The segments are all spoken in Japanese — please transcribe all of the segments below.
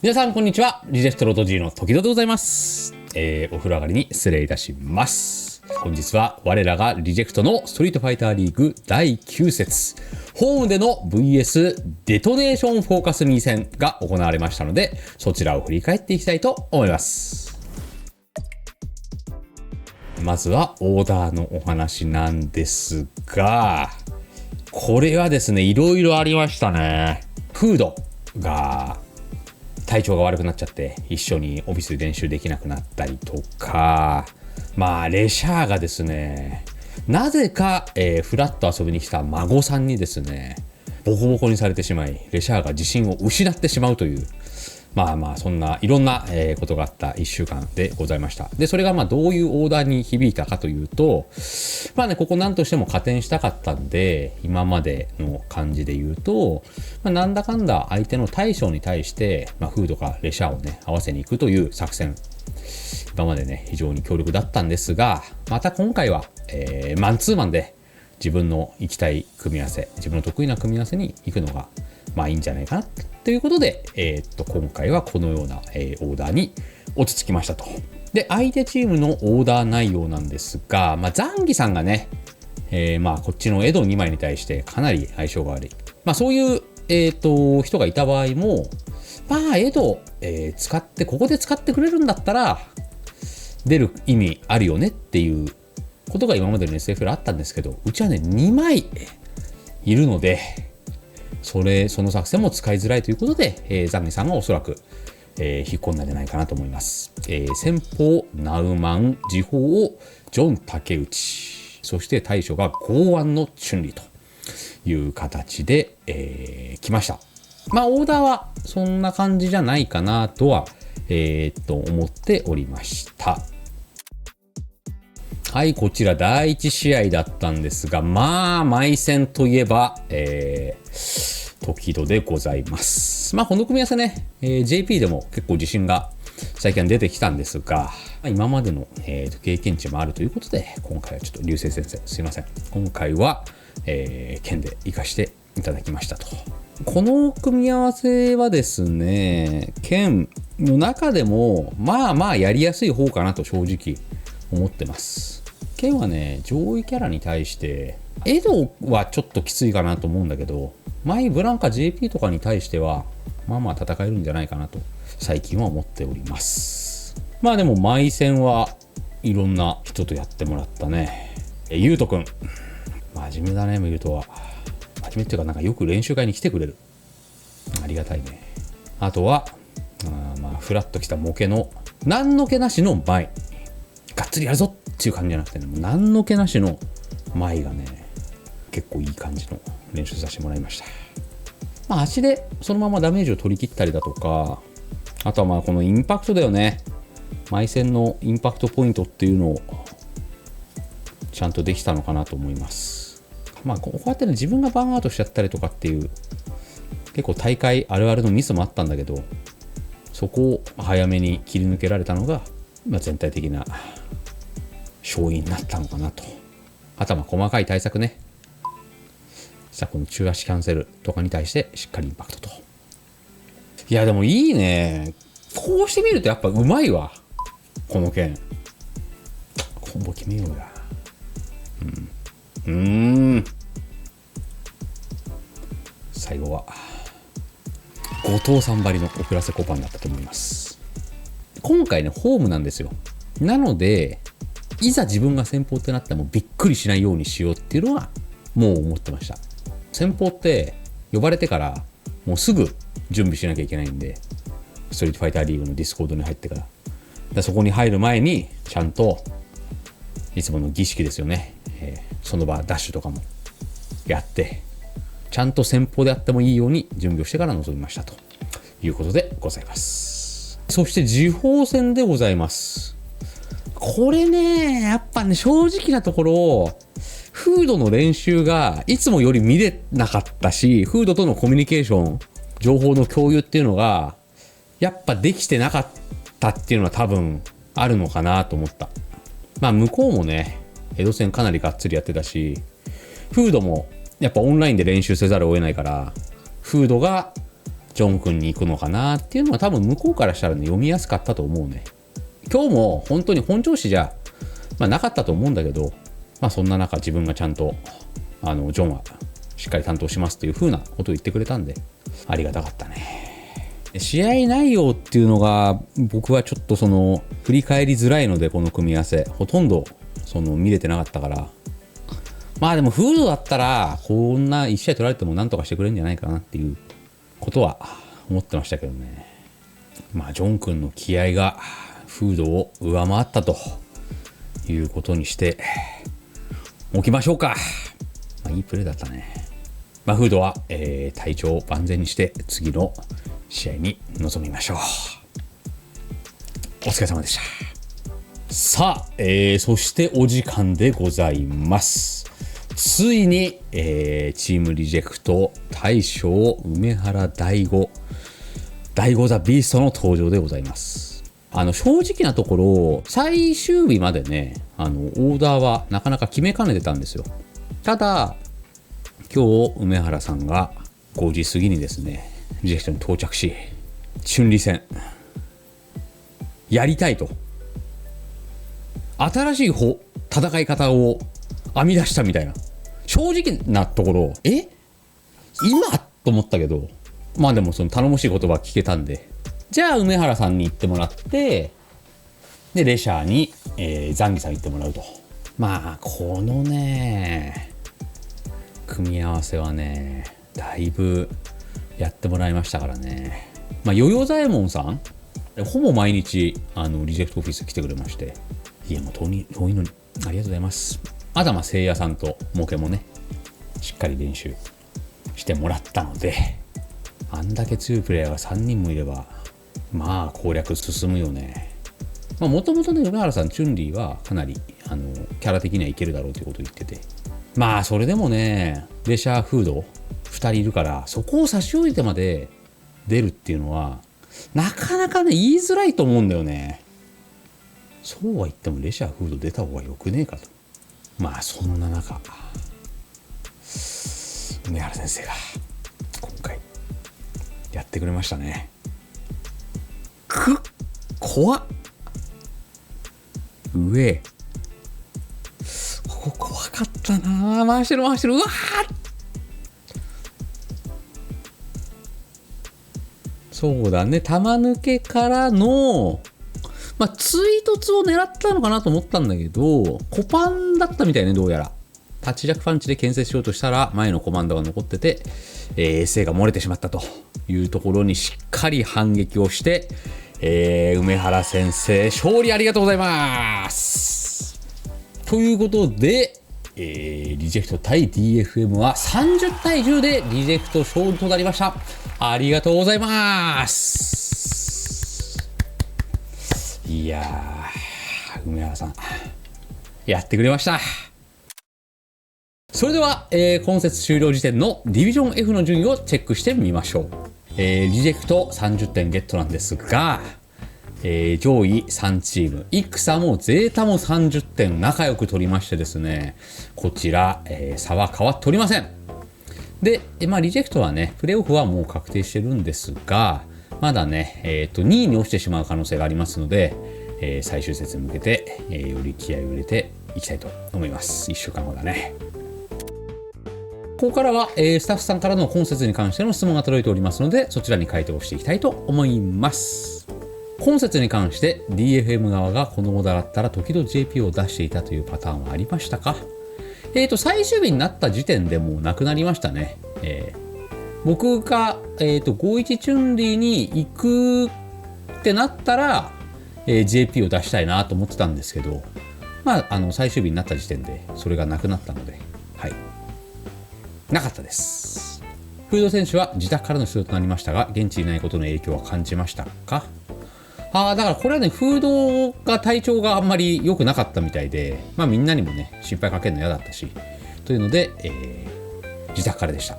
皆さんこんにちは。リジェクトロト G の時々でございます。お風呂上がりに失礼いたします。本日は我らがリジェクトのストリートファイターリーグ第9節ホームでの VS デトネーションフォーカス2戦が行われましたので、そちらを振り返っていきたいと思います。まずはオーダーのお話なんですが、これはですね、いろいろありましたね。フードが体調が悪くなっちゃって一緒にオフィスで練習できなくなったりとか、レシャーがですね、なぜか、フラッと遊びに来た孫さんにですね、ボコボコにされてしまい、レシャーが自信を失ってしまうという、そんないろんなことがあった1週間でございました。で、それがどういうオーダーに響いたかというと、ここ何としても加点したかったんで、今までの感じで言うと、なんだかんだ相手の大将に対して、フードかレシャーをね、合わせに行くという作戦。今までね、非常に強力だったんですが、また今回は、マンツーマンで自分の行きたい組み合わせ、自分の得意な組み合わせに行くのが、いいんじゃないかなということで、今回はこのような、オーダーに落ち着きましたと。で、相手チームのオーダー内容なんですが、ザンギさんがね、こっちのエド2枚に対してかなり相性が悪い。そういう、人がいた場合も、エド、使って、ここで使ってくれるんだったら、出る意味あるよねっていうことが今までの SFL あったんですけど、うちはね、2枚いるので、その作戦も使いづらいということで、ザンギさんがおそらく、引っ込んだんじゃないかなと思います。先鋒ナウマン、時報をジョン竹内、そして対処が剛腕のチュンリという形で、来ました。オーダーはそんな感じじゃないかなとは、思っておりました。はい、こちら第1試合だったんですが、毎戦といえば、時戸でございます。この組み合わせね、JP でも結構自信が最近出てきたんですが、今までの、経験値もあるということで、今回はちょっと流星先生、すいません。今回は、剣で活かしていただきましたと。この組み合わせはですね、剣の中でも、やりやすい方かなと正直思ってます。剣はね、上位キャラに対して、エドはちょっときついかなと思うんだけど、ブランカ JP とかに対しては、戦えるんじゃないかなと、最近は思っております。でも、毎戦はいろんな人とやってもらったね。ゆうとくん。真面目だね、ゆうとは。真面目っていうか、よく練習会に来てくれる。ありがたいね。あとは、フラッと来たモケの、何の気なしの前。がっつりやるぞっていう感じじゃなくてね、何の気なしの前がね、結構いい感じの練習させてもらいました。足でそのままダメージを取り切ったりだとか、あとはこのインパクトだよね。毎戦のインパクトポイントっていうのをちゃんとできたのかなと思います。こうやってね、自分がバーンアウトしちゃったりとかっていう結構大会あるあるのミスもあったんだけど、そこを早めに切り抜けられたのが、全体的な勝因になったのかなと。あとは細かい対策ね。この中足キャンセルとかに対してしっかりインパクトと。いやでもいいね。こうしてみるとやっぱうまいわ。この剣。コンボ決めようや。最後は後藤さんばりの遅らせコパになったと思います。今回ね、ホームなんですよ。なので、いざ自分が先鋒ってなってもびっくりしないようにしようっていうのはもう思ってました。先鋒って呼ばれてからもうすぐ準備しなきゃいけないんで、ストリートファイターリーグのディスコードに入ってからそこに入る前にちゃんといつもの儀式ですよね、その場ダッシュとかもやってちゃんと先鋒であってもいいように準備をしてから臨みましたということでございます。そして時報戦でございます。これね、やっぱね、正直なところフードの練習がいつもより見れなかったし、フードとのコミュニケーション、情報の共有っていうのがやっぱできてなかったっていうのは多分あるのかなと思った。向こうもね、江戸戦かなりがっつりやってたし、フードもやっぱオンラインで練習せざるを得ないから、フードがジョン君に行くのかなっていうのは多分向こうからしたらね読みやすかったと思うね。今日も本当に本調子じゃ、なかったと思うんだけど、そんな中自分がちゃんとジョンはしっかり担当しますっていう風なことを言ってくれたんでありがたかったね。試合内容っていうのが僕はちょっと振り返りづらいので、この組み合わせほとんど見れてなかったから、でもフードだったらこんな1試合取られてもなんとかしてくれるんじゃないかなっていうことは思ってましたけどね。ジョン君の気合がフードを上回ったということにしておきましょうか。いいプレーだったね。フードは、体調を万全にして次の試合に臨みましょう。お疲れ様でした。さあ、そしてお時間でございます。ついに、チームリジェクト大将梅原大吾ザビーストの登場でございます。正直なところ最終日までねオーダーはなかなか決めかねてたんですよ。ただ今日梅原さんが5時過ぎにですねリジェクトに到着し、チュンリ戦やりたいと新しい戦い方を編み出したみたいな、正直なところ今と思ったけど、でも頼もしい言葉聞けたんで、じゃあ梅原さんに行ってもらって、でレシャーに、ザンギさん行ってもらうと。このね組み合わせはねだいぶやってもらいましたからね。ヨヨザエモンさんほぼ毎日リジェクトオフィス来てくれまして、いやもう遠いのにありがとうございます。あだませいやさんとモケもねしっかり練習してもらったので、あんだけ強いプレイヤーが3人もいれば攻略進むよね。もともとね梅原さんチュンリーはかなりキャラ的にはいけるだろうということを言ってて、それでもねレシャーフード2人いるから、そこを差し置いてまで出るっていうのはなかなかね言いづらいと思うんだよね。そうは言ってもレシャーフード出た方がよくねえかと。そんな中梅原先生が今回やってくれましたね。怖っ。上ここ怖かったな。回してるうわー。そうだね、玉抜けからの追突を狙ったのかなと思ったんだけど、コパンだったみたいね。どうやらタッチジャックパンチで牽制しようとしたら前のコマンドが残ってて、SA が漏れてしまったというところにしっかり反撃をして、梅原先生勝利ありがとうございます。ということで、リジェクト対 DFM は30対10でリジェクト勝利となりました。ありがとうございます。いやー梅原さんやってくれました。それでは、今節終了時点のディビジョン F の順位をチェックしてみましょう。リジェクト30点ゲットなんですが、上位3チームイクサもゼータも30点仲良く取りましてですね、こちら、差は変わっておりません。で、リジェクトはねプレーオフはもう確定してるんですが、まだね、2位に落ちてしまう可能性がありますので、最終節に向けて、より気合を入れていきたいと思います。1週間後だね。ここからは、スタッフさんからの今節に関しての質問が届いておりますので、そちらに回答していきたいと思います。今節に関して DFM 側がこのオーダーだったら時々 JP を出していたというパターンはありましたか？最終日になった時点でもうなくなりましたね。僕が、51チュンリーに行くってなったら、JP を出したいなと思ってたんですけど、最終日になった時点でそれがなくなったので、なかったです。フード選手は自宅からの出場となりましたが、現地にいないことの影響は感じましたか？だからこれはね、フードが体調があんまり良くなかったみたいで、みんなにもね心配かけるの嫌だったしというので、自宅からでした。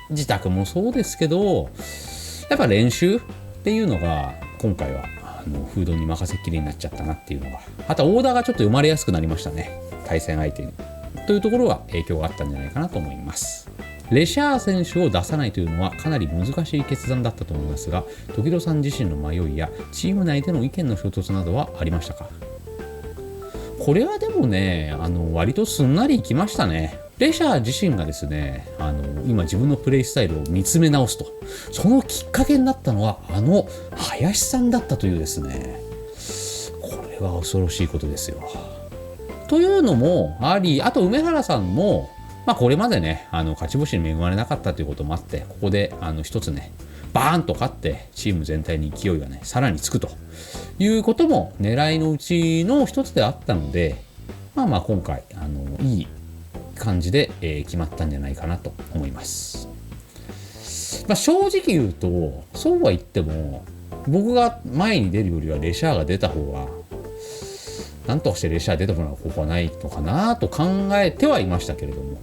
自宅もそうですけど、やっぱ練習っていうのが今回はフードに任せっきりになっちゃったなっていうのが、あとはオーダーがちょっと読まれやすくなりましたね、対戦相手にというところは影響があったんじゃないかなと思います。レシャー選手を出さないというのはかなり難しい決断だったと思いますが、時戸さん自身の迷いやチーム内での意見の衝突などはありましたか？これはでもね、割とすんなりいきましたね。レシャー自身がですね、今自分のプレイスタイルを見つめ直すと、そのきっかけになったのは林さんだったというですね、これは恐ろしいことですよ。というのもあり、あと梅原さんもこれまでね、勝ち星に恵まれなかったということもあって、ここで一つね、バーンと勝ってチーム全体に勢いがね、さらにつくということも狙いのうちの一つであったので、今回いい感じで、決まったんじゃないかなと思います。正直言うと、そうは言っても僕が前に出るよりはレシャーが出た方が、なんとかしてレシャー出てもらう方法はないのかなと考えてはいましたけれども、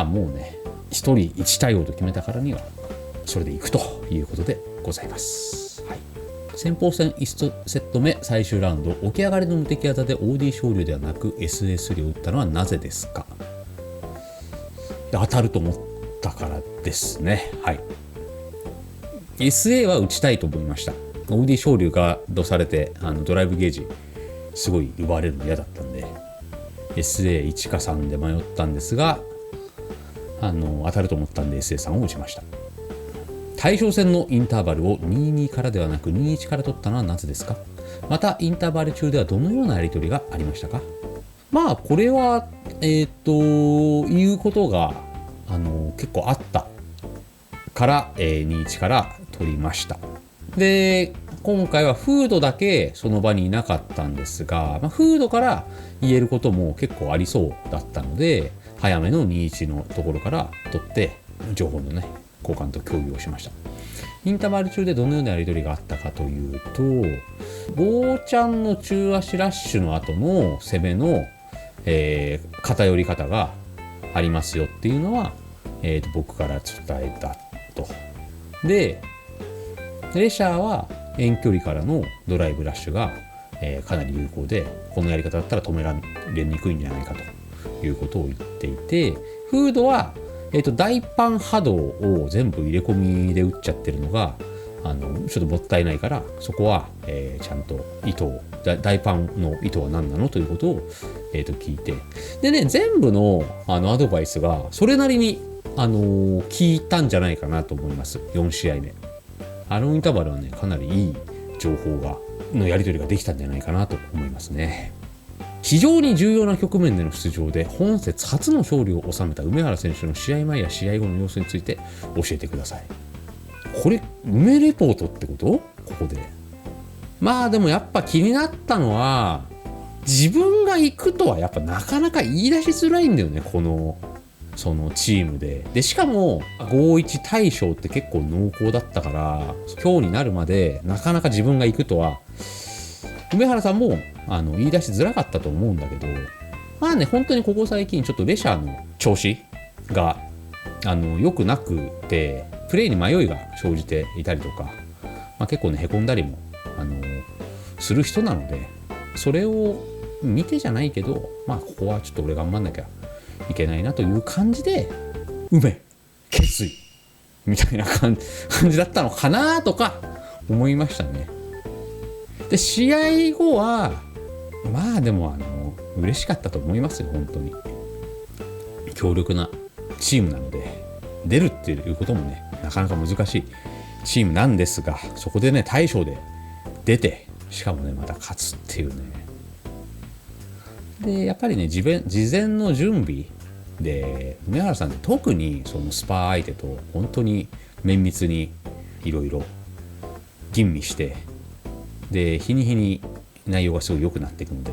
もうね、一人一対応と決めたからにはそれでいくということでございます。はい、先鋒戦1セット目最終ラウンド、起き上がりの無敵技で OD 勝利ではなく SS を打ったのはなぜですか？当たると思ったからですね。はい、SA は打ちたいと思いました。OD 昇竜がどされてドライブゲージすごい奪われるの嫌だったんで SA1 か3で迷ったんですが、当たると思ったんで SA3 を打ちました。対象戦のインターバルを22からではなく21から取ったのはなぜですか？またインターバル中ではどのようなやり取りがありましたか？これはいうことが結構あったから、21から取りました。で今回はフードだけその場にいなかったんですが、フードから言えることも結構ありそうだったので、早めの21のところから取って情報のね交換と共有をしました。インターバル中でどのようなやり取りがあったかというと、ゴーちゃんの中足ラッシュの後の攻めの、偏り方がありますよっていうのは、僕から伝えたと。でレシャーは遠距離からのドライブラッシュが、かなり有効で、このやり方だったら止められにくいんじゃないかということを言っていて、フードは、大パン波動を全部入れ込みで打っちゃってるのがちょっともったいないから、そこは、ちゃんと意図を大パンの意図は何なのということを、聞いて、でね、全部のアドバイスがそれなりに効いたんじゃないかなと思います。4試合目インターバルはね、かなりいい情報のやり取りができたんじゃないかなと思いますね。非常に重要な局面での出場で本節初の勝利を収めた梅原選手の試合前や試合後の様子について教えてください。これ梅レポートってこと？ここででもやっぱ気になったのは、自分が行くとはやっぱなかなか言い出しづらいんだよね、そのチームで。しかも 5-1 大勝って結構濃厚だったから、今日になるまでなかなか自分が行くとは梅原さんも言い出しづらかったと思うんだけど、本当にここ最近ちょっとレシャーの調子が良くなくて、プレーに迷いが生じていたりとか、結構ねへこんだりもする人なので、それを見てじゃないけど、ここはちょっと俺頑張んなきゃいけないなという感じで、決意みたいな感じだったのかなとか思いましたね。で試合後はでも嬉しかったと思いますよ。本当に強力なチームなので、出るっていうこともねなかなか難しいチームなんですが、そこでね大勝で出て、しかもねまた勝つっていうね。でやっぱりね事前の準備で梅原さんって特にそのスパー相手と本当に綿密にいろいろ吟味して、で日に日に内容がすごい良くなっていくので、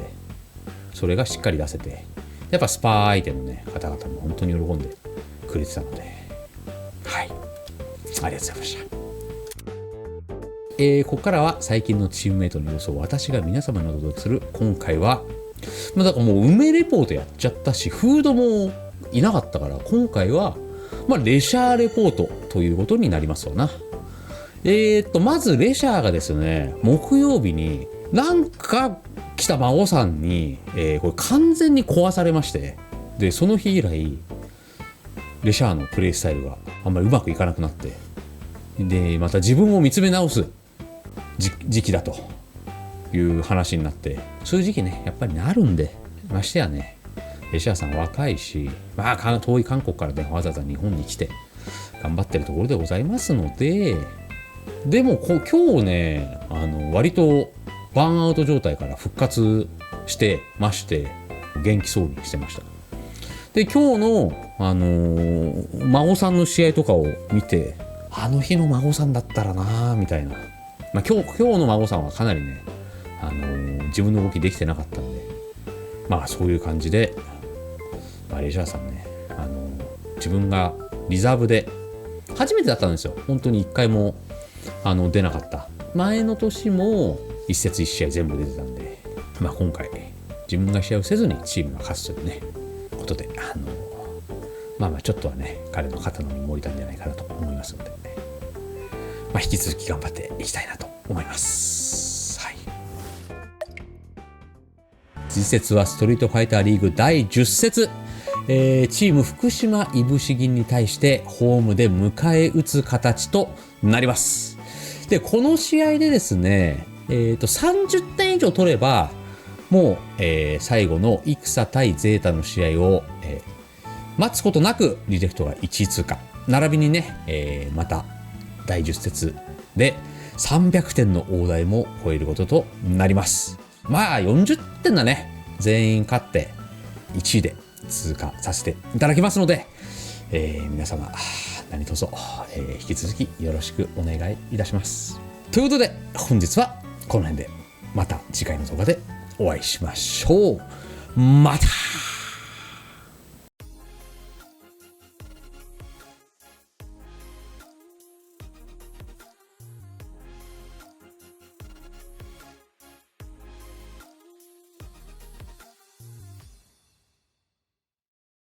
それがしっかり出せて、やっぱスパー相手のね方々も本当に喜んでくれてたので、はい、ありがとうございました。ここからは最近のチームメイトの様子を私が皆様にお届けする。今回はだからもう梅レポートやっちゃったし、フードもいなかったから、今回はレシャーレポートということになりますわな。まずレシャーがですね、木曜日になんか来た孫さんに、これ完全に壊されまして、でその日以来レシャーのプレースタイルがあんまりうまくいかなくなって、でまた自分を見つめ直す時期だという話になって、そういう時期ねやっぱりなるんで、ましてやねレシャーさん若いし、まあ遠い韓国からねわざわざ日本に来て頑張ってるところでございますので、でも今日ね割とバーンアウト状態から復活してまして、元気そうにしてました。で今日の、孫さんの試合とかを見て、あの日の孫さんだったらなみたいな、まあ、今日の孫さんはかなりね、自分の動きできてなかったんで、まあそういう感じで、まあ、レジャーさんね、自分がリザーブで初めてだったんですよ。本当に1回も出なかった。前の年も1節1試合全部出てたんで、まあ、今回自分が試合をせずにチームが勝つというねことで、まあちょっとはね彼の肩の荷も下りたんじゃないかなと思いますので、まあ、引き続き頑張っていきたいなと思います。はい。次節はストリートファイターリーグ第10節、チーム福島いぶし銀に対してホームで迎え撃つ形となります。でこの試合でですね、30点以上取ればもう、最後のイクサ対ゼータの試合を、待つことなくリジェクトが1位通過、並びにね、また第10節で300点の大台も超えることとなります。まあ40点だね、全員勝って1位で通過させていただきますので、皆様何卒、引き続きよろしくお願いいたします。ということで本日はこの辺で、また次回の動画でお会いしましょう。また。